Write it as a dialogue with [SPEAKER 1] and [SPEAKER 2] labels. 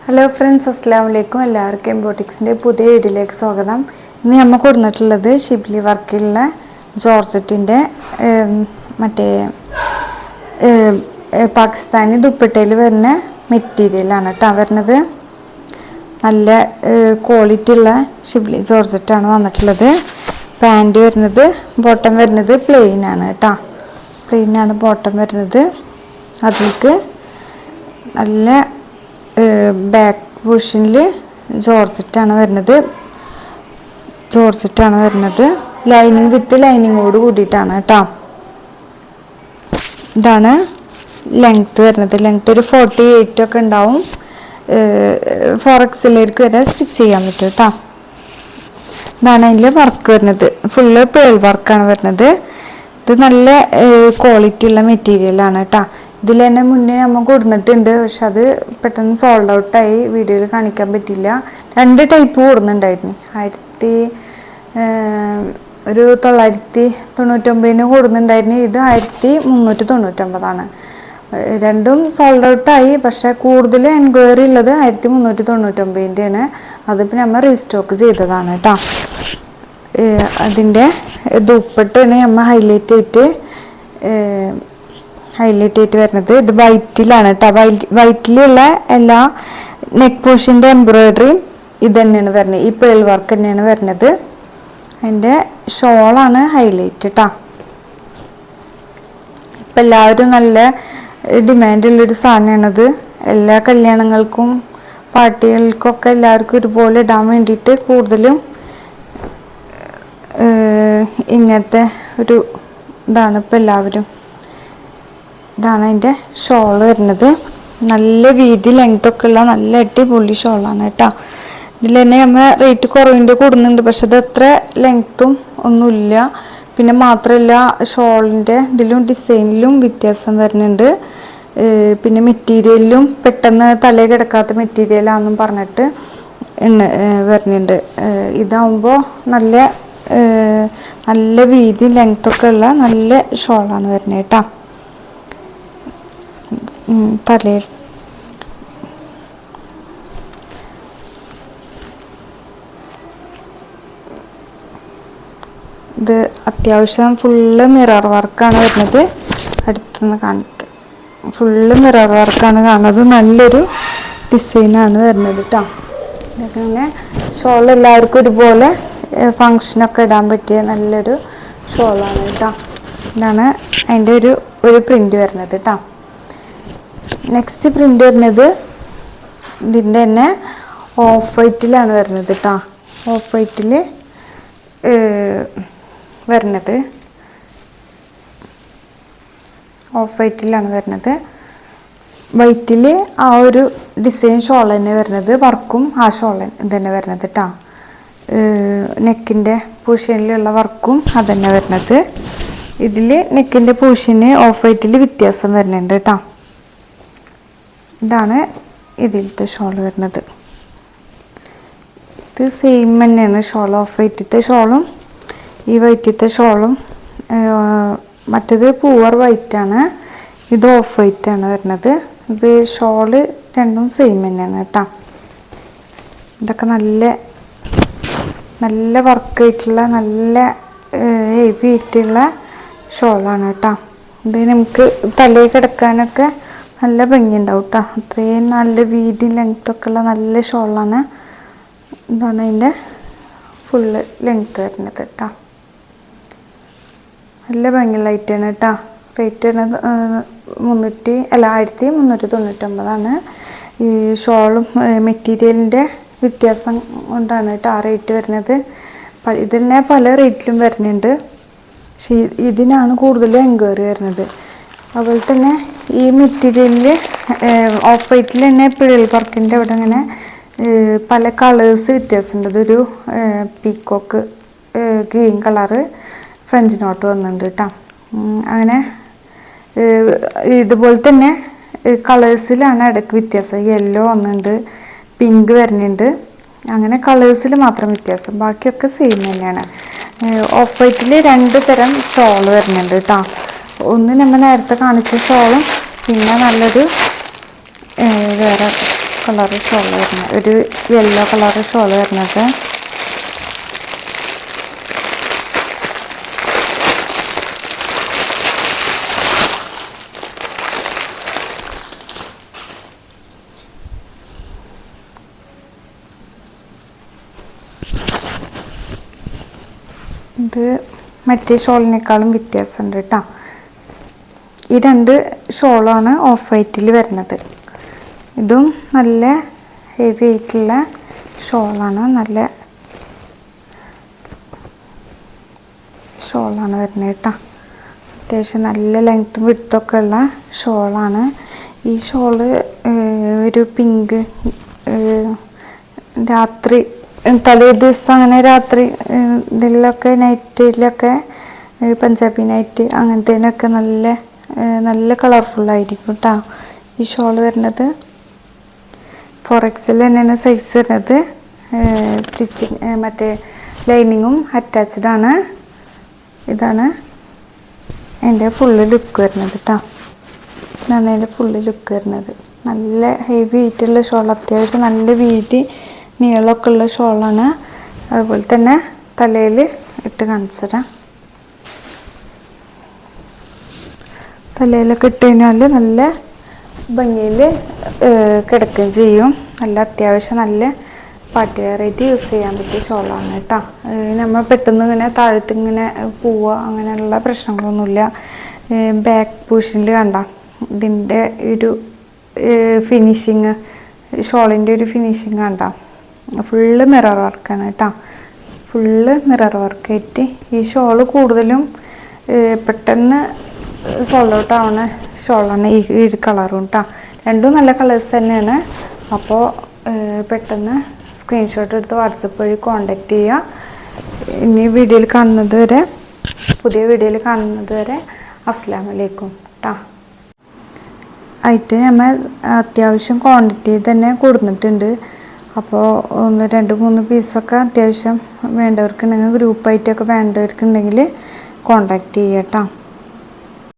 [SPEAKER 1] Hello friends, അസ്സലാമു അലൈക്കും. എല്ലാവർക്കും എംബോട്ടിക്സിൻ്റെ പുതിയ വീഡിയോയിലേക്ക് സ്വാഗതം. ഇന്ന് നമ്മൾ കൊടുത്തിട്ടുള്ളത് ഷിബ്ലി വർക്കിലുള്ള ജോർജറ്റിൻ്റെ മറ്റേ പാകിസ്ഥാനി ദുപ്പട്ടയിൽ വരുന്ന മെറ്റീരിയലാണ് കേട്ടോ വരുന്നത്. നല്ല ക്വാളിറ്റി ഉള്ള ഷിബ്ലി ജോർജറ്റാണ് വന്നിട്ടുള്ളത്. പാൻറ് വരുന്നത്, ബോട്ടം വരുന്നത് പ്ലെയിൻ ആണ് കേട്ടോ. പ്ലെയിനാണ് ബോട്ടം വരുന്നത്. അതിലേക്ക് നല്ല ബാക്ക് പോർഷനിൽ ജോർജറ്റാണ് വരുന്നത്. ലൈനിങ് വിത്ത് ലൈനിങ്ങോട് കൂടിയിട്ടാണ് കേട്ടോ. ഇതാണ് ലെങ്ത്ത് വരുന്നത്. ലെങ്ത്ത് ഒരു 48 ഒക്കെ ഉണ്ടാവും. 4XL വരെ സ്റ്റിച്ച് ചെയ്യാൻ പറ്റും കേട്ടോ. ഇതാണ് അതിൻ്റെ വർക്ക് വരുന്നത്. ഫുള്ള് പേൾ വർക്കാണ് വരുന്നത്. ഇത് നല്ല ക്വാളിറ്റി ഉള്ള മെറ്റീരിയലാണ് കേട്ടോ. ഇതിൽ തന്നെ മുന്നേ നമ്മൾ കൊടുത്തിട്ടുണ്ട്, പക്ഷെ അത് പെട്ടെന്ന് സോൾഡ് ഔട്ടായി, വീഡിയോയിൽ കാണിക്കാൻ പറ്റില്ല. 2 ടൈപ്പ് കൊടുക്കുന്നുണ്ടായിരുന്നു. 1999 കൊടുക്കുന്നുണ്ടായിരുന്നു. ഇത് 1399. രണ്ടും സോൾഡ് ഔട്ടായി. പക്ഷെ കൂടുതൽ എൻക്വയറി ഉള്ളത് 1399-ൻ്റെയാണ്. അതിപ്പോൾ നമ്മൾ റീസ്റ്റോക്ക് ചെയ്തതാണ് കേട്ടോ. അതിൻ്റെ ദുപ്പട്ടയാണ് നമ്മൾ ഹൈലൈറ്റ് ആയിട്ട് വരുന്നത്. ഇത് വൈറ്റിലാണ് കേട്ടോ. വൈറ്റിലുള്ള എല്ലാ നെക്ക് പോർഷൻ്റെ എംബ്രോയിഡറിയും ഇത് തന്നെയാണ് വരുന്നത്. ഈ പേൾ വർക്ക് തന്നെയാണ് വരുന്നത്. അതിൻ്റെ ഷോളാണ് ഹൈലൈറ്റ് കേട്ടോ. ഇപ്പം എല്ലാവരും നല്ല ഡിമാൻഡുള്ളൊരു സാധനമാണത്. എല്ലാ കല്യാണങ്ങൾക്കും പാർട്ടികൾക്കൊക്കെ എല്ലാവർക്കും ഒരുപോലെ ഇടാൻ വേണ്ടിയിട്ട് കൂടുതലും ഇങ്ങനത്തെ ഒരു ഇതാണ് ഇപ്പം എല്ലാവരും. ഇതാണ് അതിൻ്റെ ഷോൾ വരുന്നത്. നല്ല വീതി ലെങ്ത്തൊക്കെ ഉള്ള നല്ല അടിപൊളി ഷോളാണ് കേട്ടോ. ഇതിൽ തന്നെ നമ്മൾ റേറ്റ് കുറവിൻ്റെ കൊടുക്കുന്നുണ്ട്, പക്ഷെ അത് അത്ര ലെങ്ത്തും ഒന്നുമില്ല. പിന്നെ മാത്രമല്ല, ഷോളിൻ്റെ ഇതിലും ഡിസൈനിലും വ്യത്യാസം വരുന്നുണ്ട്. പിന്നെ മെറ്റീരിയലിലും പെട്ടെന്ന് തലയിൽ കിടക്കാത്ത മെറ്റീരിയലാണെന്നും പറഞ്ഞിട്ട് വരുന്നുണ്ട്. ഇതാവുമ്പോൾ നല്ല വീതി ലെങ്ത്തൊക്കെ ഉള്ള നല്ല ഷോളാണ് വരുന്നത് കേട്ടോ. തലയിൽ ഇത് അത്യാവശ്യം ഫുള്ള് മിറർ വർക്കാണ് വരുന്നത്. അടുത്തുനിന്ന് കാണിക്കാം. ഫുള്ള് മിറർ വർക്കാണ് കാണുന്നത്. നല്ലൊരു ഡിസൈനാണ് വരുന്നത് കേട്ടോ. ഇതൊക്കെ അങ്ങനെ ഷോൾ എല്ലാവർക്കും ഒരുപോലെ ഫങ്ഷനൊക്കെ ഇടാൻ പറ്റിയ നല്ലൊരു ഷോളാണ് കേട്ടോ. ഇതാണ് അതിൻ്റെ ഒരു പ്രിൻ്റ് വരുന്നത് കേട്ടോ. നെക്സ്റ്റ് പ്രിൻ്റ് വരുന്നത് ഇതിൻ്റെ തന്നെ ഓഫ് വൈറ്റിലാണ് വരുന്നത് കേട്ടോ. ഓഫ് വൈറ്റിൽ വരുന്നത് വൈറ്റിൽ ആ ഒരു ഡിസൈൻ ഷോൾ തന്നെ വരുന്നത്. വർക്കും ആ ഷോൾ തന്നെ വരുന്നത് കേട്ടോ. നെക്കിൻ്റെ പൂഷനിലുള്ള വർക്കും അതന്നെ വരുന്നത്. ഇതിൽ നെക്കിൻ്റെ പൂഷന് ഓഫ് വൈറ്റിൽ വ്യത്യാസം വരുന്നുണ്ട് കേട്ടോ. ഇതാണ് ഇതിലത്തെ ഷോൾ വരുന്നത്. ഇത് സെയിം തന്നെയാണ് ഷോൾ. ഓഫ് വൈറ്റത്തെ ഷോളും ഈ വൈറ്റത്തെ ഷോളും. മറ്റേത് പൂവർ വൈറ്റാണ്, ഇത് ഓഫ് വൈറ്റാണ് വരുന്നത്. ഇത് ഷോള് രണ്ടും സെയിം തന്നെയാണ് കേട്ടോ. ഇതൊക്കെ നല്ല വർക്ക് ആയിട്ടുള്ള നല്ല ഹെവി ആയിട്ടുള്ള ഷോളാണ് കേട്ടോ. ഇത് നമുക്ക് തലയിൽ കിടക്കാനൊക്കെ നല്ല ഭംഗിയുണ്ടാവും കേട്ടോ. അത്രയും നല്ല വീതി ലെങ്ത്തൊക്കെ ഉള്ള നല്ല ഷോളാണ്. ഇതാണ് അതിൻ്റെ ഫുള്ള് ലെങ്ത്ത് വരുന്നത് കേട്ടോ. നല്ല ഭംഗിയുള്ള ഐറ്റാണ് കേട്ടോ. റേറ്റ് വരുന്നത് 1399. ഈ ഷോളും മെറ്റീരിയലിൻ്റെ വ്യത്യാസം കൊണ്ടാണ് കേട്ടോ ആ റേറ്റ് വരുന്നത്. ഇതിൽ തന്നെ പല റേറ്റിലും വരുന്നുണ്ട്, പക്ഷേ ഇതിനാണ് കൂടുതൽ എൻക്വയറി വരുന്നത്. അതുപോലെ തന്നെ ഈ മെറ്റീരിയലിൽ ഓഫ് വൈറ്റിൽ തന്നെ പിഴൽ വർക്കിൻ്റെ അവിടെ ഇങ്ങനെ പല കളേഴ്സ് വ്യത്യാസമുണ്ട്. ഇതൊരു peacock green colour French not വന്നിട്ടുണ്ട് കേട്ടോ. അങ്ങനെ ഇതുപോലെ തന്നെ കളേഴ്സിലാണ് ഇടയ്ക്ക് വ്യത്യാസം. യെല്ലോ വന്നിട്ടുണ്ട്, പിങ്ക് വരുന്നുണ്ട്. അങ്ങനെ കളേഴ്സിൽ മാത്രം വ്യത്യാസം, ബാക്കിയൊക്കെ സെയിം തന്നെയാണ്. ഓഫ് വൈറ്റിൽ 2 തരം ഷോൾ വരുന്നുണ്ട് കേട്ടോ. ഒന്ന് നമ്മൾ നേരത്തെ കാണിച്ച ഷോളും പിന്നെ നല്ലൊരു വേറെ കളർ ഷോൾ വരുന്നത്, ഒരു യെല്ലോ കളർ ഷോൾ വരുന്നത്. ഇത് മറ്റേ ഷോളിനേക്കാളും വ്യത്യാസമുണ്ട് കേട്ടോ. ഈ 2 ഷോളാണ് ഓഫ് വൈറ്റിൽ വരുന്നത്. ഇതും നല്ല ഹെവി ആയിട്ടുള്ള ഷോളാണ്, നല്ല ഷോളാണ് വരുന്നത് കേട്ടോ. അത്യാവശ്യം നല്ല ലെങ്ത്തും വിഡ്ത്തൊക്കെ ഉള്ള ഷോളാണ്. ഈ ഷോള് ഒരു പിങ്ക്, രാത്രി തലേ ദിവസം അങ്ങനെ രാത്രി ഇതിലൊക്കെ നൈറ്റിലൊക്കെ പഞ്ചാബി നൈറ്റ് അങ്ങനത്തേനൊക്കെ നല്ല കളർഫുള്ളായിരിക്കും കേട്ടോ ഈ ഷോൾ വരുന്നത്. 4XL തന്നെയാണ് സൈസ് വരുന്നത്. സ്റ്റിച്ചിങ് മറ്റേ ലൈനിങ്ങും അറ്റാച്ച്ഡ് ആണ്. ഇതാണ് എൻ്റെ ഫുള്ള് ലുക്ക് വരുന്നത് കേട്ടോ. ഇതാണ് എൻ്റെ ഫുള്ള് ലുക്ക് വരുന്നത്. നല്ല ഹെവി ആയിട്ടുള്ള ഷോൾ, അത്യാവശ്യം നല്ല വീതി നീളമൊക്കെ ഉള്ള ഷോളാണ്. അതുപോലെ തന്നെ തലയിൽ ഇട്ട് കാണിച്ചു തരാം. തലയിലൊക്കെ ഇട്ട് കഴിഞ്ഞാൽ നല്ല ഭംഗിയിൽ കിടക്കുകയും ചെയ്യും. നല്ല അത്യാവശ്യം നല്ല പാർട്ടി വെയറായിട്ട് യൂസ് ചെയ്യാൻ പറ്റിയ ഷോളാണ് കേട്ടോ. നമ്മൾ പെട്ടെന്ന് ഇങ്ങനെ താഴത്ത് ഇങ്ങനെ പോവുക അങ്ങനെയുള്ള പ്രശ്നങ്ങളൊന്നുമില്ല. ബാക്ക് പോർഷനിൽ കണ്ട ഇതിൻ്റെ ഒരു ഫിനിഷിങ്, ഷോളിൻ്റെ ഒരു ഫിനിഷിങ് കണ്ട ഫുള്ള് മിറർ വർക്കാണ് കേട്ടോ. ഫുള്ള് മിറർ വർക്കായിട്ട് ഈ ഷോള് കൂടുതലും പെട്ടെന്ന് സോൾഡ് ഔട്ട് ആവുന്ന ഷോളാണ് ഈ കളറും കേട്ടോ. രണ്ടും നല്ല കളേഴ്സ് തന്നെയാണ്. അപ്പോൾ പെട്ടെന്ന് സ്ക്രീൻഷോട്ട് എടുത്ത് വാട്സപ്പ് വഴി കോണ്ടാക്ട് ചെയ്യുക. ഇനി പുതിയ വീഡിയോയിൽ കാണുന്നത് വരെ അസ്സലാമു അലൈക്കും കേട്ടോ. ആയിട്ട് നമ്മൾ അത്യാവശ്യം ക്വാണ്ടിറ്റി തന്നെ കൊടുത്തിട്ടുണ്ട്. അപ്പോൾ 2-3 പീസൊക്കെ അത്യാവശ്യം വേണ്ടവർക്കുണ്ടെങ്കിൽ, ഗ്രൂപ്പായിട്ടൊക്കെ വേണ്ടവർക്കുണ്ടെങ്കിൽ കോണ്ടാക്ട് ചെയ്യാം കേട്ടോ.